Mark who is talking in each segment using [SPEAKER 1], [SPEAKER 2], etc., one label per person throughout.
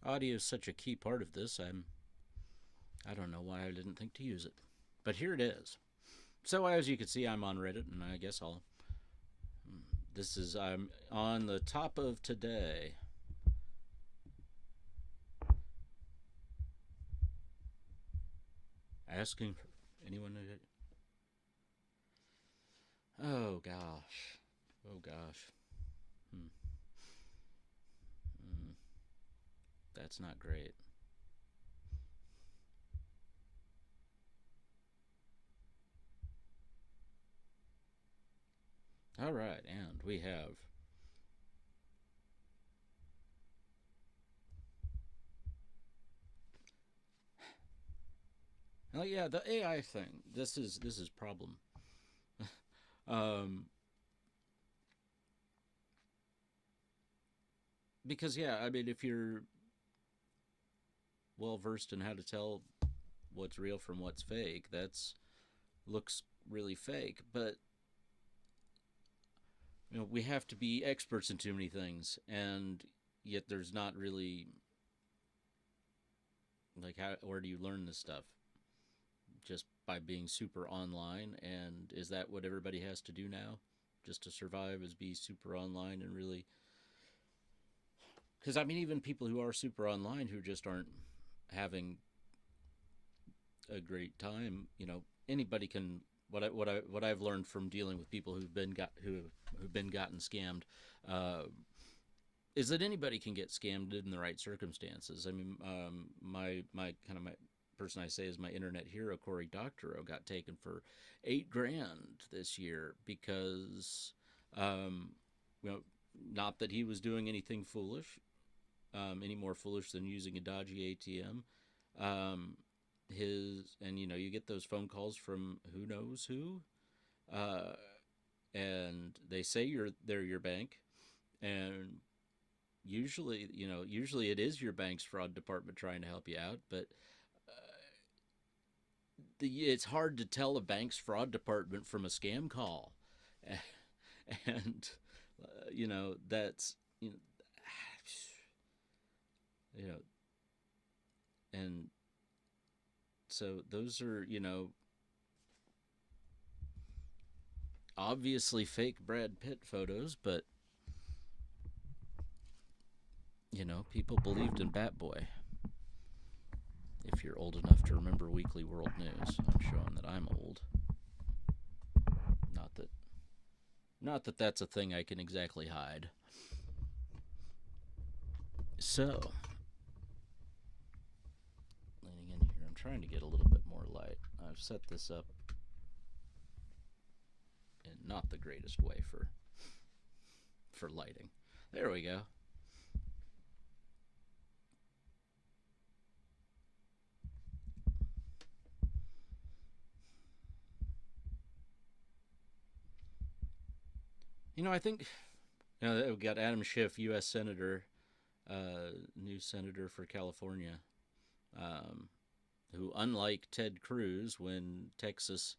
[SPEAKER 1] Audio is such a key part of this. I don't know why I didn't think to use it, but here it is. So as you can see, I'm on Reddit, and I guess I'll. This is I'm on the top of today. Asking for anyone to. Oh gosh. Oh gosh. Hmm. Hmm. That's not great. All right, and we have. Oh yeah, the AI thing. This is problem. Um, because yeah, I mean, if you're well versed in how to tell what's real from what's fake, that's looks really fake. But we have to be experts in too many things, and yet there's not really like how where do you learn this stuff? Just by being super online, and is that what everybody has to do now? Just to survive is be super online and really because I mean even people who are super online who just aren't having a great time, anybody can what I've learned from dealing with people who've been gotten scammed uh, is that anybody can get scammed in the right circumstances. I mean, my person I say is my internet hero, Cory Doctorow, got taken for 8 grand this year because, um, you know, not that he was doing anything foolish, any more foolish than using a dodgy ATM. Um, you get those phone calls from who knows who, uh, and they say they're your bank, and usually it is your bank's fraud department trying to help you out, but it's hard to tell a bank's fraud department from a scam call. And that's you know you know and so those are obviously fake Brad Pitt photos, but people believed in Bat Boy. If you're old enough to remember Weekly World News, I'm showing that I'm old. Not that that's a thing I can exactly hide. So, leaning in here, I'm trying to get a little bit more light. I've set this up in not the greatest way for lighting. There we go. I think we've got Adam Schiff, U.S. Senator, new senator for California, um, who, unlike Ted Cruz, when Texas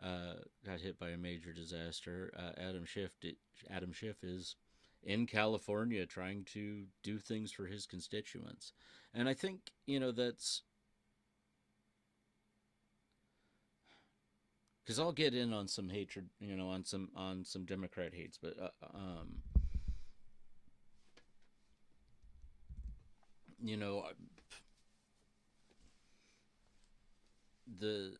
[SPEAKER 1] got hit by a major disaster, Adam Schiff is in California trying to do things for his constituents, and I think that's because I'll get in on some hatred, on some Democrat hates, but you know the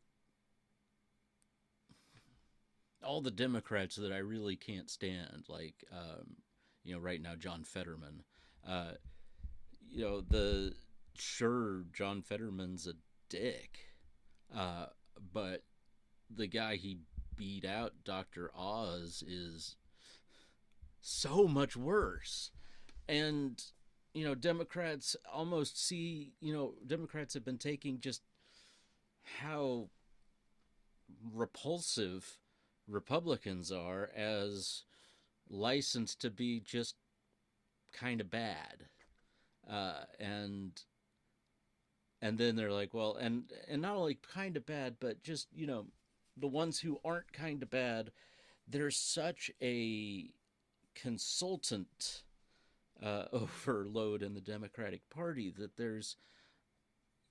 [SPEAKER 1] all the Democrats that I really can't stand, like right now John Fetterman. Uh, the sure John Fetterman's a dick, uh, but the guy he beat out, Dr. Oz, is so much worse. And Democrats almost see, Democrats have been taking just how repulsive Republicans are as license to be just kind of bad. And then they're like, well, and not only kind of bad, but just the ones who aren't kind of bad, there's such a consultant overload in the Democratic Party. That there's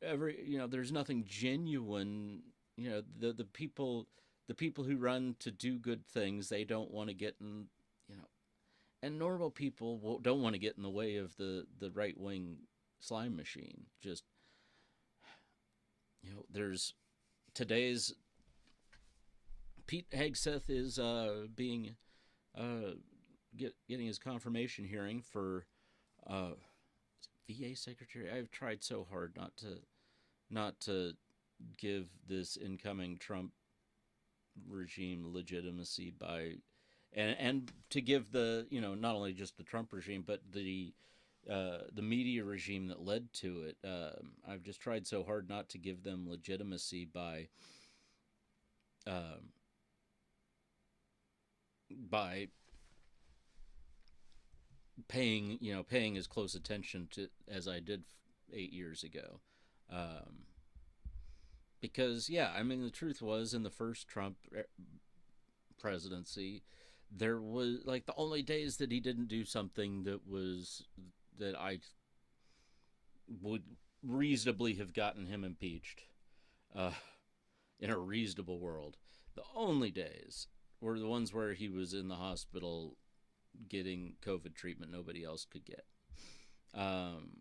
[SPEAKER 1] nothing genuine. The people who run to do good things, they don't want to get in. You know, and normal people don't want to get in the way of the right wing slime machine. Just there's today's Pete Hegseth is being getting his confirmation hearing for uh, VA secretary. I've tried so hard not to give this incoming Trump regime legitimacy by and to give the not only just the Trump regime but the media regime that led to it. I've just tried so hard not to give them legitimacy um, by paying as close attention to as I did 8 years ago. Um, because yeah, I mean the truth was in the first Trump presidency, there was like the only days that he didn't do something that I would reasonably have gotten him impeached uh, in a reasonable world. The only days were the ones where he was in the hospital getting COVID treatment nobody else could get. Um,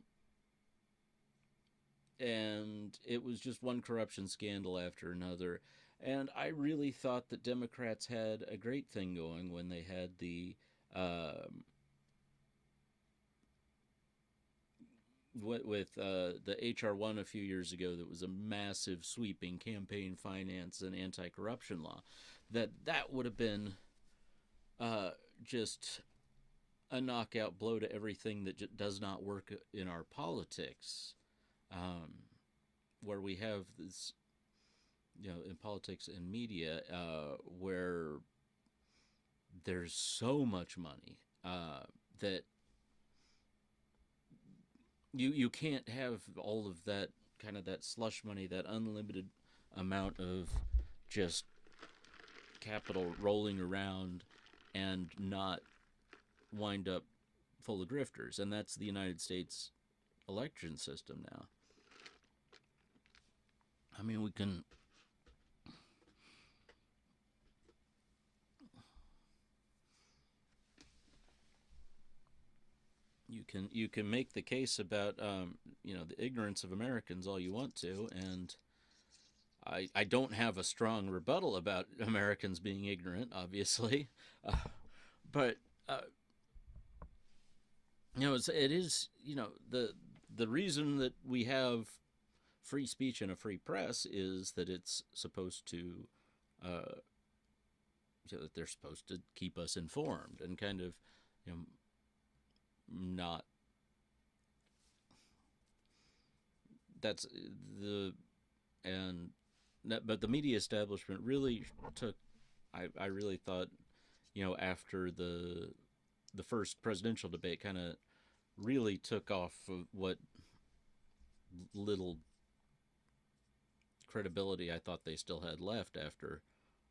[SPEAKER 1] and it was just one corruption scandal after another. And I really thought that Democrats had a great thing going when they had um, the HR1 a few years ago that was a massive sweeping campaign finance and anti-corruption law. That would have been uh, just a knockout blow to everything that does not work in our politics, um, where we have this, in politics and media, where there's so much money that you can't have all of that kind of that slush money, that unlimited amount of just capital rolling around and not wind up full of grifters. And that's the United States election system now. I mean, you can make the case about the ignorance of Americans all you want to, and I don't have a strong rebuttal about Americans being ignorant, obviously, but uh, it is the reason that we have free speech and a free press is that it's supposed to uh, that they're supposed to keep us informed and kind of you know not that's the and but the media establishment really took I really thought after the first presidential debate kind of really took off of what little credibility I thought they still had left after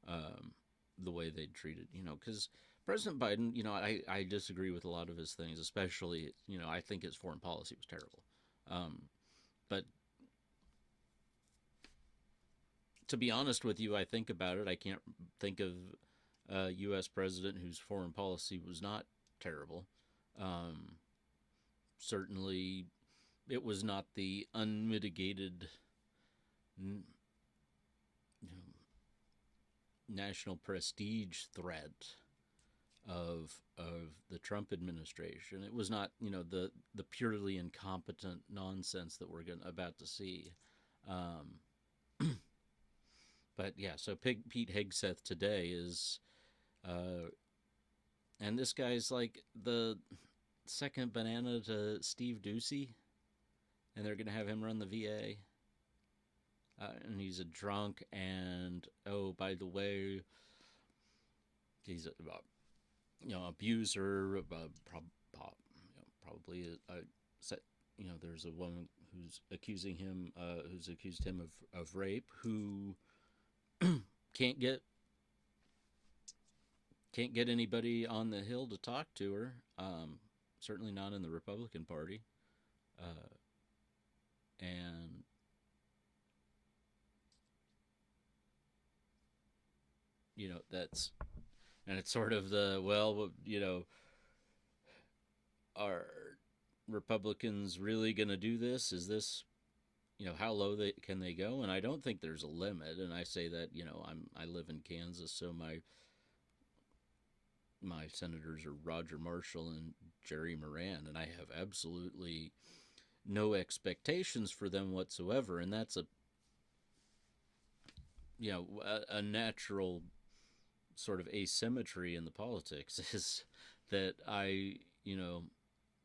[SPEAKER 1] um, the way they treated because President Biden, I disagree with a lot of his things, especially I think his foreign policy was terrible. um, but to be honest with you, I think about it, I can't think of a U.S. president whose foreign policy was not terrible. Um, Certainly, it was not the unmitigated you know, national prestige threat of the Trump administration. It was not the purely incompetent nonsense that we're about to see. Um, but yeah, so Pete Hegseth today is, uh, and this guy's like the second banana to Steve Ducey, and they're gonna have him run the VA. And he's a drunk, and oh, by the way, he's a abuser. Probably there's a woman who's who's accused him of rape, who can't get can't get anybody on the Hill to talk to her. certainly not in the Republican Party. And that's, and it's sort of the, well, are Republicans really going to do this? Is this, how low can they go? And I don't think there's a limit. And I say that, I live in Kansas, so my senators are Roger Marshall and Jerry Moran, and I have absolutely no expectations for them whatsoever. And that's a natural sort of asymmetry in the politics is that I,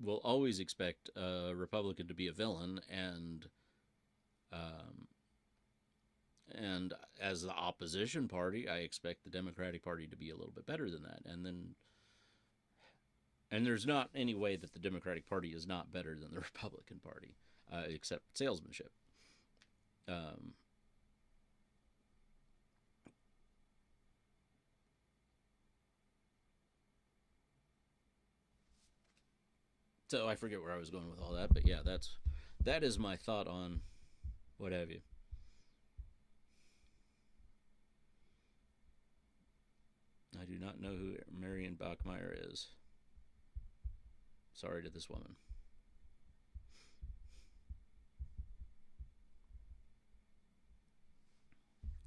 [SPEAKER 1] will always expect a Republican to be a villain, um, and as the opposition party, I expect the Democratic Party to be a little bit better than that. And there's not any way that the Democratic Party is not better than the Republican Party, except salesmanship. Um, so I forget where I was going with all that, but yeah, that is my thought on what have you. I do not know who Marion Bachmeyer is. Sorry to this woman.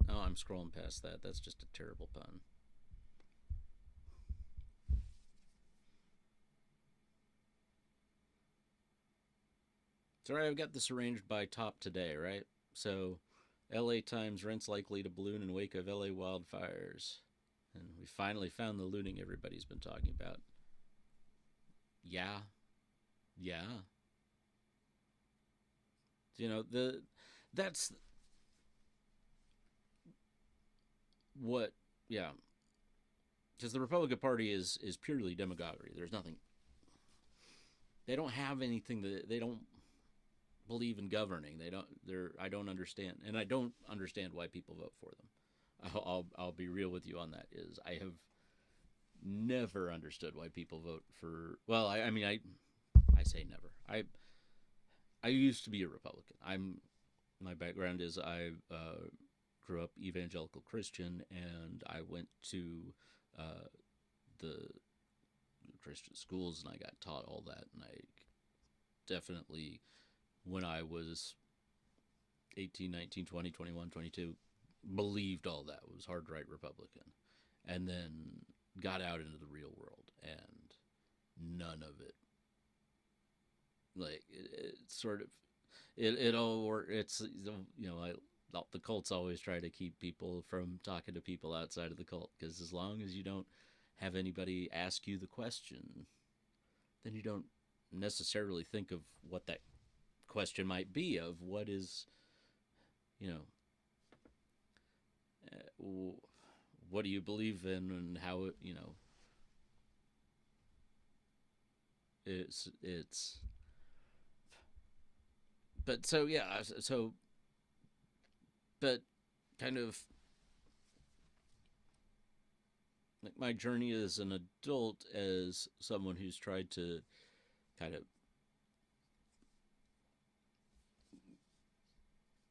[SPEAKER 1] Oh, I'm scrolling past that. That's just a terrible pun. Sorry, I've got this arranged by top today, right? So, LA Times, rents likely to balloon in wake of LA wildfires. And we finally found the looting everybody's been talking about. Yeah. Yeah. That's what, yeah. Because the Republican Party is purely demagoguery. There's nothing, they don't have anything that they don't believe in governing. I don't understand, and I don't understand why people vote for them. I'll be real with you on that. Is I have never understood why people vote for. Well, I mean I say never. I used to be a Republican. My background is I grew up evangelical Christian, and I went to the Christian schools, and I got taught all that, and I definitely, when I was 18, 19, 20, 21, 22, believed all that, was hard right Republican, and then got out into the real world, and none of it, like it sort of, it all work. It's, the cults always try to keep people from talking to people outside of the cult, because as long as you don't have anybody ask you the question, then you don't necessarily think of what that question might be, of what is, you know, what do you believe in, and how it, it's but so yeah, so but kind of like my journey as an adult, as someone who's tried to kind of,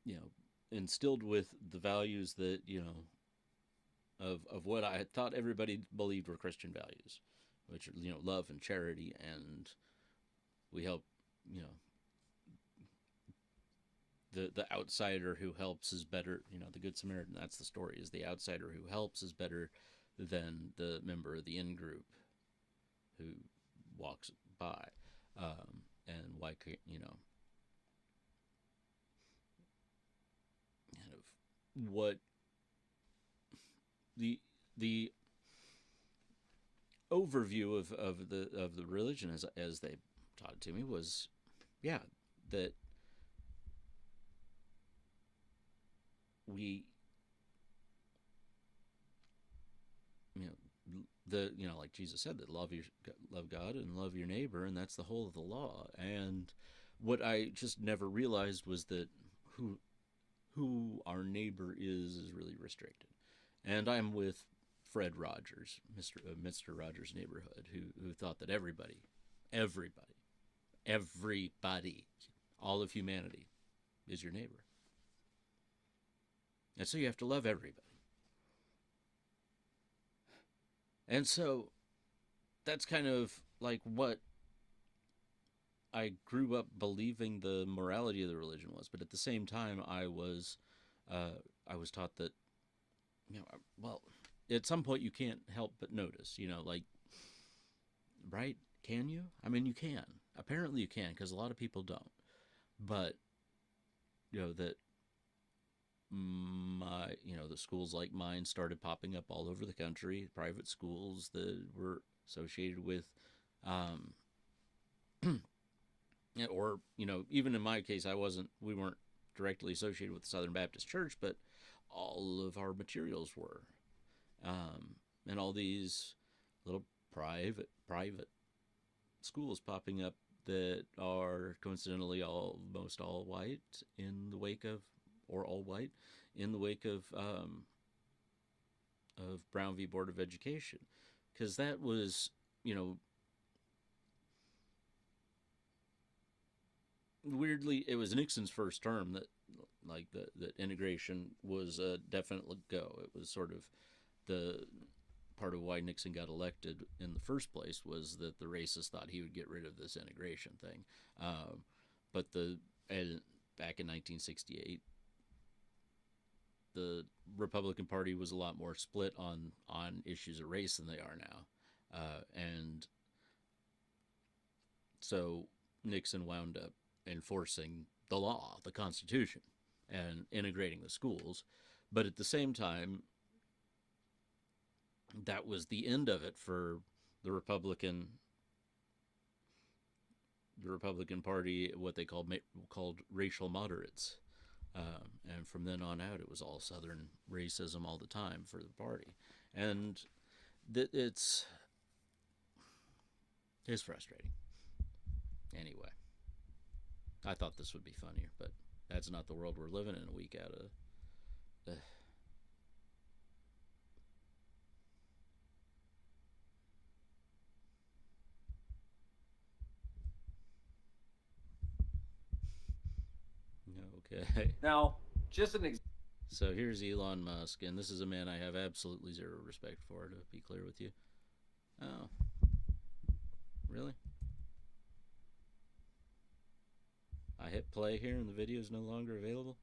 [SPEAKER 1] you know, instilled with the values that, of what I thought everybody believed were Christian values, which are, love and charity, and we help, you know, the outsider who helps is better. The Good Samaritan. That's the story. Is the outsider who helps is better than the member of the in group who walks by. And why can't, kind of what the overview of the religion as they taught it to me was, yeah, that we, like Jesus said, that love God and love your neighbor, and that's the whole of the law. And what I just never realized was that who our neighbor is really restricted. And I'm with Fred Rogers, Mr. Rogers' Neighborhood, who thought that everybody Everybody, everybody, all of humanity is your neighbor. And so you have to love everybody. And so that's kind of like what I grew up believing the morality of the religion was. But at the same time, I was taught that, well, at some point you can't help but notice, like, right? Can you? I mean, you can. Apparently you can, because a lot of people don't. But, that the schools like mine started popping up all over the country, private schools that were associated with, or, even in my case, we weren't directly associated with the Southern Baptist Church, but all of our materials were. And all these little private schools popping up that are coincidentally almost all white in the wake of, or all white in the wake of Brown v. Board of Education, because that was, weirdly, it was Nixon's first term that, like, that integration was a definite go. It was sort of the part of why Nixon got elected in the first place, was that the racists thought he would get rid of this integration thing. But back in 1968, the Republican Party was a lot more split on issues of race than they are now. And so Nixon wound up enforcing the law, the Constitution, and integrating the schools. But at the same time, that was the end of it for the Republican Party, what they called racial moderates. And from then on out, it was all Southern racism all the time for the party. And it's frustrating. Anyway, I thought this would be funnier, but that's not the world we're living in a week out of. Okay.
[SPEAKER 2] Now, just an example.
[SPEAKER 1] So here's Elon Musk, and this is a man I have absolutely zero respect for, to be clear with you. Oh. Really? I hit play here and the video is no longer available?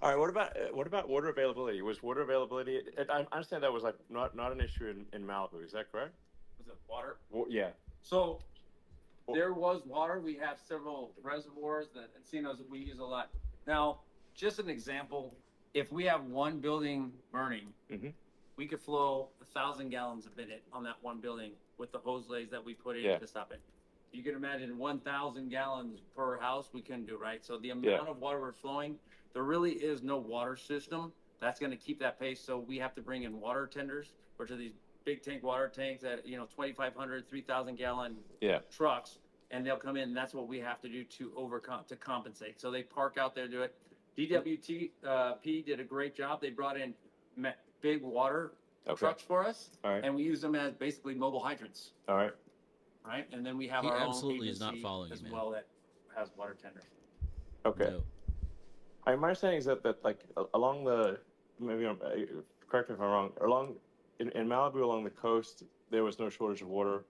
[SPEAKER 3] All right. What about water availability? Was water availability? I understand that was like not an issue in Malibu. Is that correct?
[SPEAKER 2] Was it water?
[SPEAKER 3] Yeah.
[SPEAKER 2] So there was water. We have several reservoirs that encinos that we use a lot. Now, just an example, if we have one building burning, we could flow 1,000 gallons a minute on that one building with the hose lays that we put in to stop it. You can imagine 1,000 gallons per house we couldn't do, right? So the amount of water we're flowing, there really is no water system that's going to keep that pace. So we have to bring in water tenders, which are these big tank water tanks that, 2,500, 3,000 gallon trucks, and they'll come in. And that's what we have to do to compensate. So they park out there, do it. DWP did a great job. They brought in big water trucks for us, and we use them as basically mobile hydrants.
[SPEAKER 3] All right.
[SPEAKER 2] Right, and then we have
[SPEAKER 1] He
[SPEAKER 2] our own
[SPEAKER 1] absolutely
[SPEAKER 2] agency
[SPEAKER 1] is not following
[SPEAKER 2] as
[SPEAKER 1] you, man.
[SPEAKER 2] well that has water tenders.
[SPEAKER 3] Okay.
[SPEAKER 1] No.
[SPEAKER 3] My understanding is that like along the, maybe correct me if I'm wrong, in Malibu along the coast there was no shortage of water.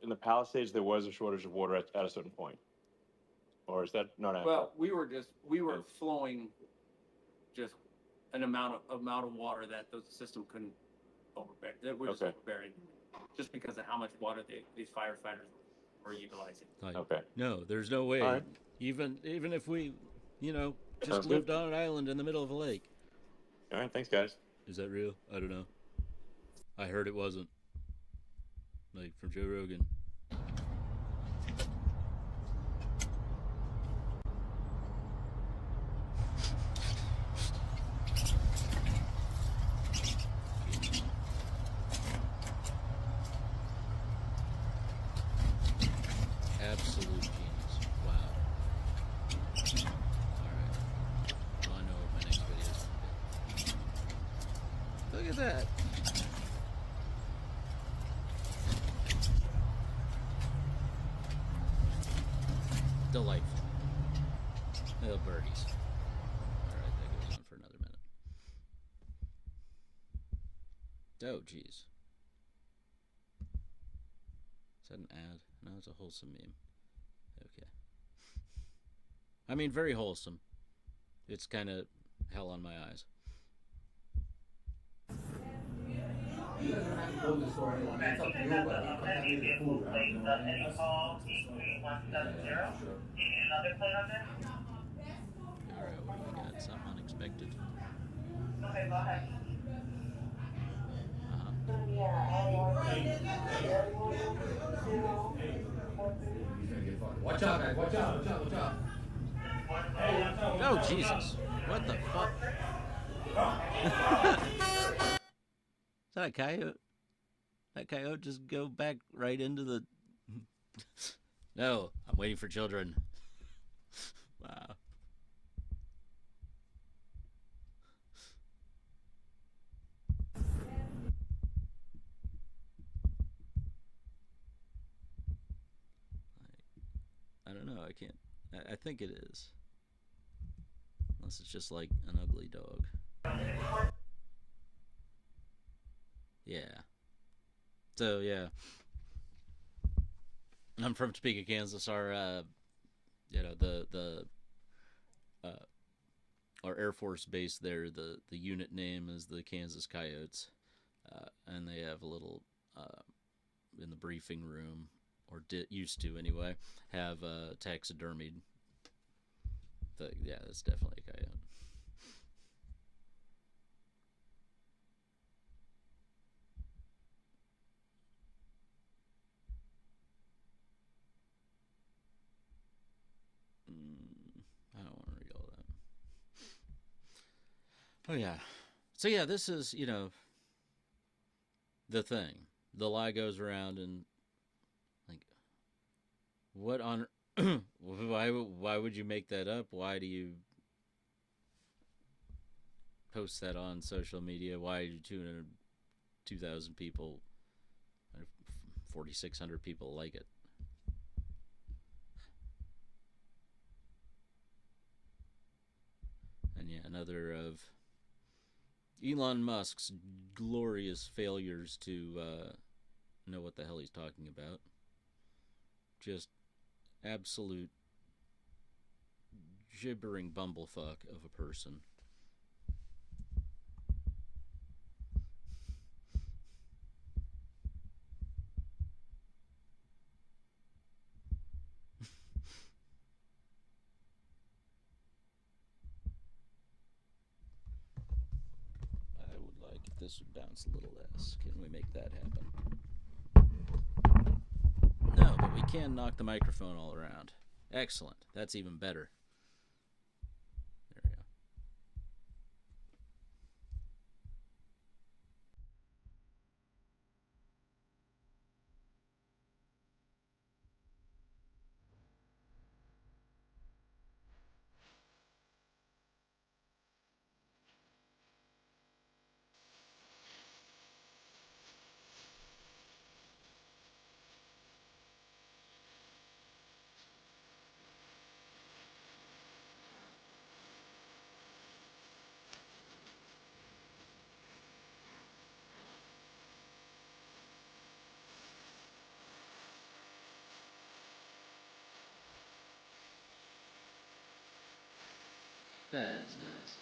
[SPEAKER 3] In the Palisades there was a shortage of water at a certain point. Or is that not accurate?
[SPEAKER 2] Well, we were flowing just an amount of water that the system couldn't overbear. That we're just overbearing, just because of how much water these firefighters were utilizing.
[SPEAKER 1] Like, no, there's no way.
[SPEAKER 3] Right.
[SPEAKER 1] Even if we, just lived on an island in the middle of a lake.
[SPEAKER 3] All right, thanks, guys.
[SPEAKER 1] Is that real? I don't know. I heard it wasn't. Like, from Joe Rogan. Absolute genius. Wow. Alright. Well, I know what my next video is going to be. at that. Delightful. Little birdies. Alright, that goes on for another minute. Oh, jeez. Is that an ad? No, it's a wholesome meme. Okay. I mean, very wholesome. It's kind of hell on my eyes. Alright, what do we got? Something unexpected.
[SPEAKER 4] Okay, go ahead.
[SPEAKER 2] Watch out, guys. Watch out.
[SPEAKER 1] Oh, Jesus. What the fuck? Is that a coyote? That coyote just go back right into the... No, I'm waiting for children. Wow. I don't know, I can't... I think it is. Unless it's just like an ugly dog. Yeah. So, yeah. I'm from Topeka, Kansas. Our, our Air Force base there, the unit name is the Kansas Coyotes. And they have a little, in the briefing room, or used to anyway, have taxidermied. Yeah, that's definitely a coyote. I don't want to read all that. Oh, yeah. So, yeah, this is, you know, the thing. The lie goes around and, like, what on... why would you make that up? Why do you post that on social media? Why do 2,000 people, 4,600 people like it? And yeah, another of Elon Musk's glorious failures to know what the hell he's talking about. Just absolute gibbering bumblefuck of a person. I would like if this would bounce a little less. Can we make that happen? No, but we can knock the microphone all around. Excellent. That's even better. There we go. That's nice.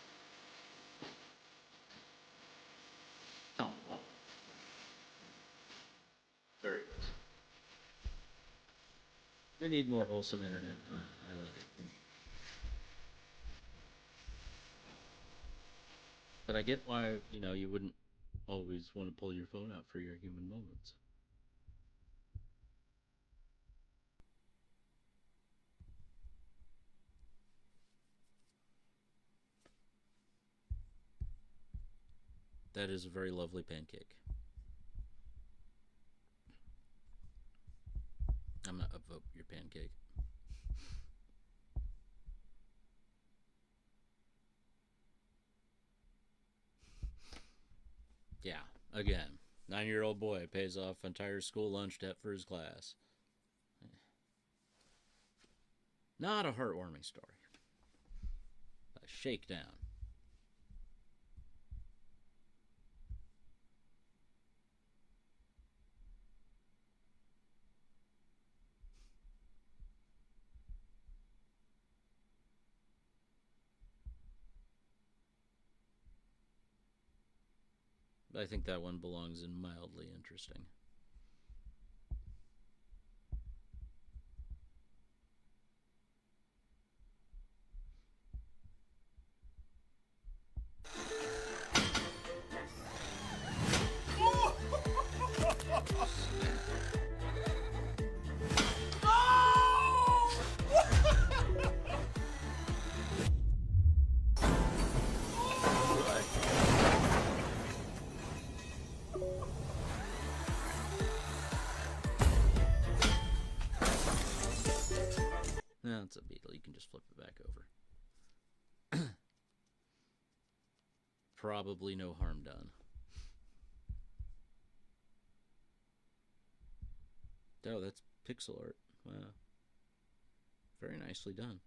[SPEAKER 1] Oh, well. Very good. We need more wholesome internet. I love it. But I get why, you know, you wouldn't always want to pull your phone out for your human moments. That is a very lovely pancake. I'm gonna upvote your pancake. Yeah, Again, 9-year-old boy pays off entire school lunch debt for his class. Not a heartwarming story. A shakedown. I think that one belongs in mildly interesting. No, it's a beetle. You can just flip it back over. Probably no harm done. Oh, that's pixel art. Wow. Very nicely done.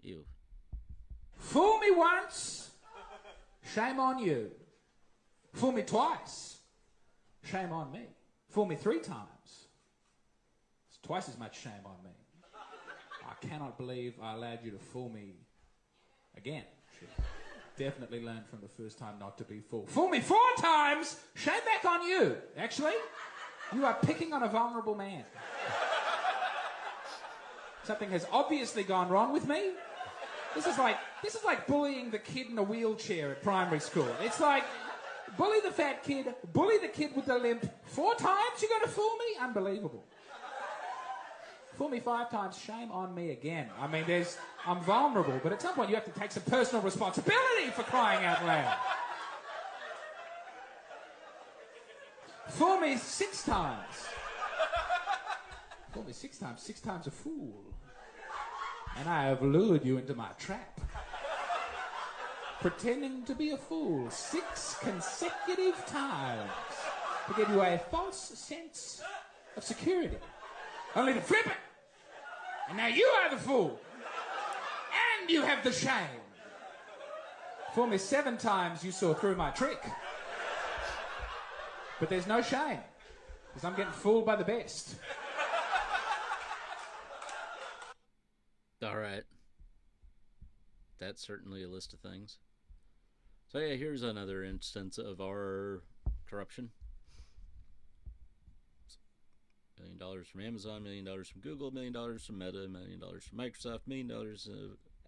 [SPEAKER 1] Ew.
[SPEAKER 5] Fool me once, shame on you. Fool me twice, shame on me. Fool me 3 times, it's twice as much shame on me. I cannot believe I allowed you to fool me again. Should definitely learn from the first time not to be fooled. Fool me 4 times, shame back on you. Actually, you are picking on a vulnerable man. Something has obviously gone wrong with me. This is like bullying the kid in a wheelchair at primary school. It's like, bully the fat kid, bully the kid with the limp. 4 times you're going to fool me? Unbelievable. Fool me 5 times, shame on me again. I mean, I'm vulnerable, but at some point you have to take some personal responsibility for crying out loud. Fool me 6 times. Fool me 6 times, 6 times a fool. And I have lured you into my trap. Pretending to be a fool 6 consecutive times to give you a false sense of security. Only to flip it. And now you are the fool. And you have the shame. Fool me 7 times, you saw through my trick. But there's no shame, because I'm getting fooled by the best.
[SPEAKER 1] All right. That's certainly a list of things. So yeah, here's another instance of our corruption. $1 million from Amazon, $1 million from Google, $1 million from Meta, $1 million from Microsoft, $1 million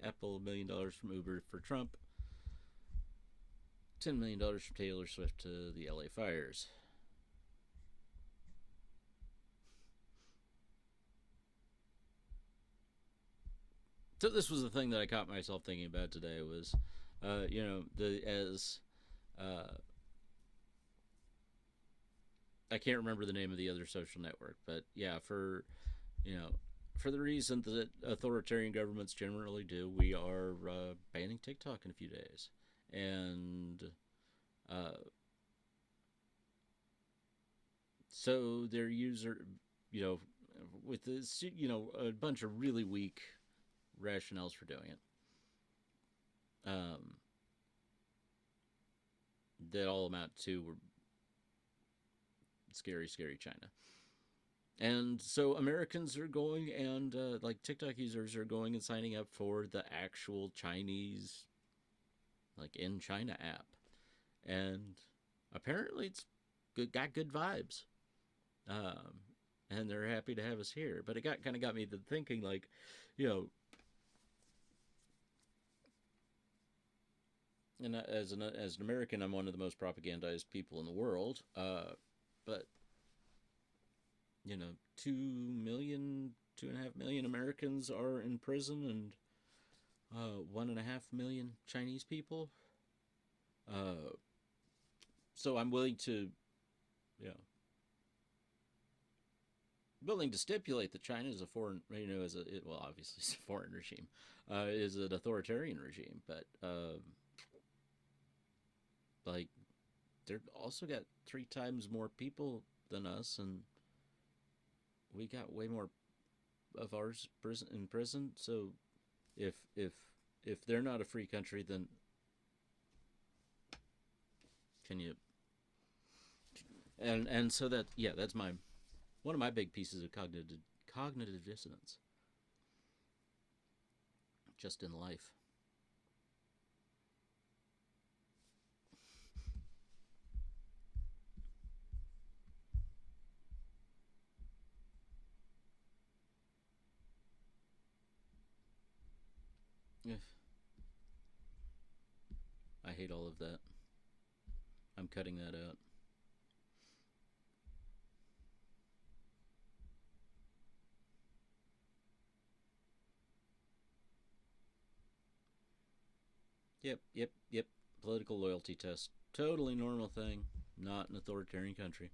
[SPEAKER 1] Apple, $1 million from Uber for Trump, $10 million from Taylor Swift to the LA fires. So this was the thing that I caught myself thinking about today was, I can't remember the name of the other social network, but yeah, for the reason that authoritarian governments generally do, we are banning TikTok in a few days, and so their user, with this, a bunch of really weak rationales for doing it, that all amount to scary China. And so Americans are going and like TikTok users are going and signing up for the actual Chinese, like in China app, and apparently it's got good vibes, and they're happy to have us here. But it kind of got me to thinking, like, and as an American, I'm one of the most propagandized people in the world. But 2.5 million Americans are in prison, and 1.5 million Chinese people. So I'm willing to, willing to stipulate that China is a foreign, well, obviously it's a foreign regime, is an authoritarian regime, but like they've also got 3 times more people than us, and we got way more of ours in prison. So if they're not a free country, then can you? And so that, yeah, that's one of my big pieces of cognitive dissonance just in life. I hate all of that. I'm cutting that out. Yep. Political loyalty test. Totally normal thing. Not an authoritarian country.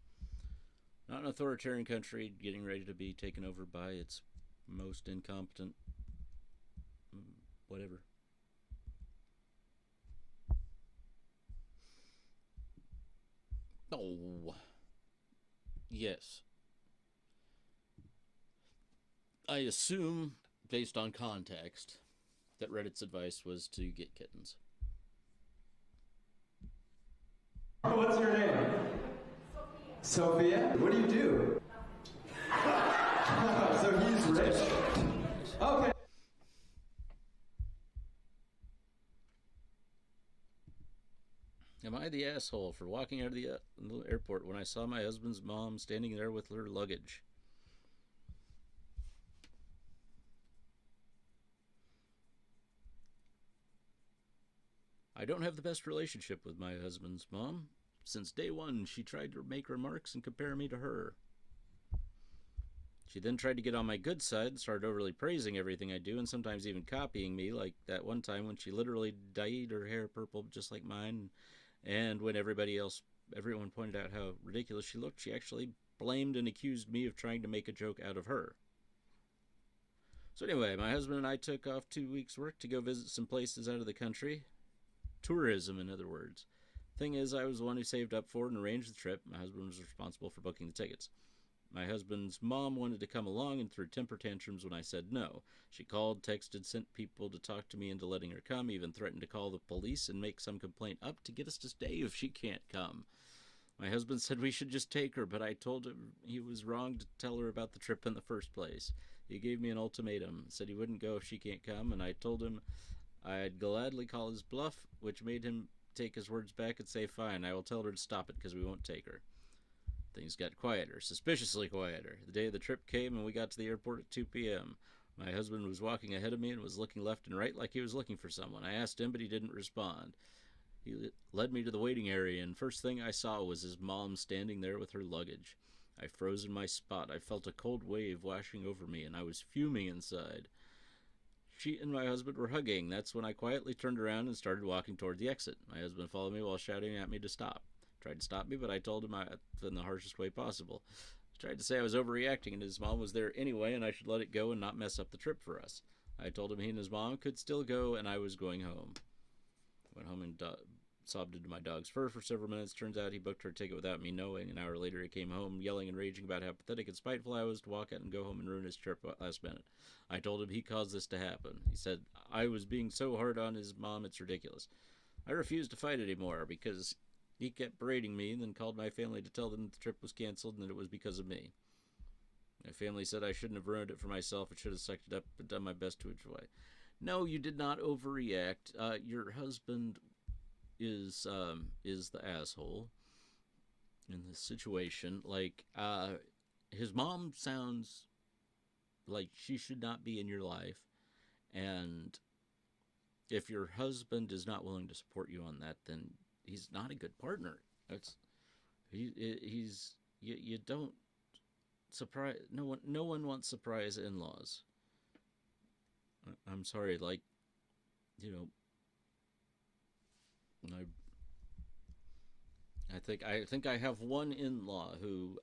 [SPEAKER 1] Not an authoritarian country getting ready to be taken over by its most incompetent whatever. Oh. Yes. I assume, based on context, that Reddit's advice was to get kittens.
[SPEAKER 6] What's your name? Sophia. What do you do? So he's rich? Okay.
[SPEAKER 1] Am I the asshole for walking out of the airport when I saw my husband's mom standing there with her luggage? I don't have the best relationship with my husband's mom. Since day one, she tried to make remarks and compare me to her. She then tried to get on my good side, started overly praising everything I do, and sometimes even copying me, like that one time when she literally dyed her hair purple just like mine, and when everyone pointed out how ridiculous she looked, she actually blamed and accused me of trying to make a joke out of her. So anyway, my husband and I took off 2 weeks' work to go visit some places out of the country. Tourism, in other words. Thing is, I was the one who saved up for it and arranged the trip. My husband was responsible for booking the tickets. My husband's mom wanted to come along and threw temper tantrums when I said no. She called, texted, sent people to talk to me into letting her come, even threatened to call the police and make some complaint up to get us to stay if she can't come. My husband said we should just take her, but I told him he was wrong to tell her about the trip in the first place. He gave me an ultimatum, said he wouldn't go if she can't come, and I told him I'd gladly call his bluff, which made him take his words back and say, fine, I will tell her to stop it because we won't take her. Things got quieter, suspiciously quieter. The day of the trip came and we got to the airport at 2 p.m. My husband was walking ahead of me and was looking left and right like he was looking for someone. I asked him, but he didn't respond. He led me to the waiting area, and first thing I saw was his mom standing there with her luggage. I froze in my spot. I felt a cold wave washing over me, and I was fuming inside. She and my husband were hugging. That's when I quietly turned around and started walking toward the exit. My husband followed me while shouting at me to stop. Tried to stop me, but I told him in the harshest way possible. He tried to say I was overreacting and his mom was there anyway and I should let it go and not mess up the trip for us. I told him he and his mom could still go and I was going home. Went home and sobbed into my dog's fur for several minutes. Turns out he booked her ticket without me knowing. An hour later he came home yelling and raging about how pathetic and spiteful I was to walk out and go home and ruin his trip last minute. I told him he caused this to happen. He said I was being so hard on his mom it's ridiculous. I refused to fight anymore because he kept berating me and then called my family to tell them that the trip was canceled and that it was because of me. My family said I shouldn't have ruined it for myself. I should have sucked it up and done my best to enjoy. No, you did not overreact. Your husband is the asshole in this situation. Like, his mom sounds like she should not be in your life, and if your husband is not willing to support you on that, then he's not a good partner. You don't surprise. No one wants surprise in-laws. I'm sorry, like, you know, I think I have one in-law who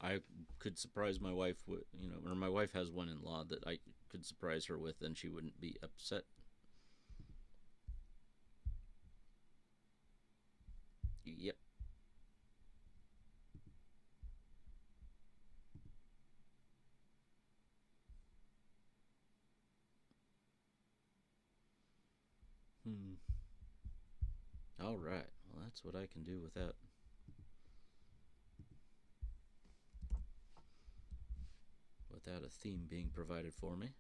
[SPEAKER 1] I could surprise my wife with, or my wife has one in law that I could surprise her with, and she wouldn't be upset. Yep. All right. Well, that's what I can do without a theme being provided for me.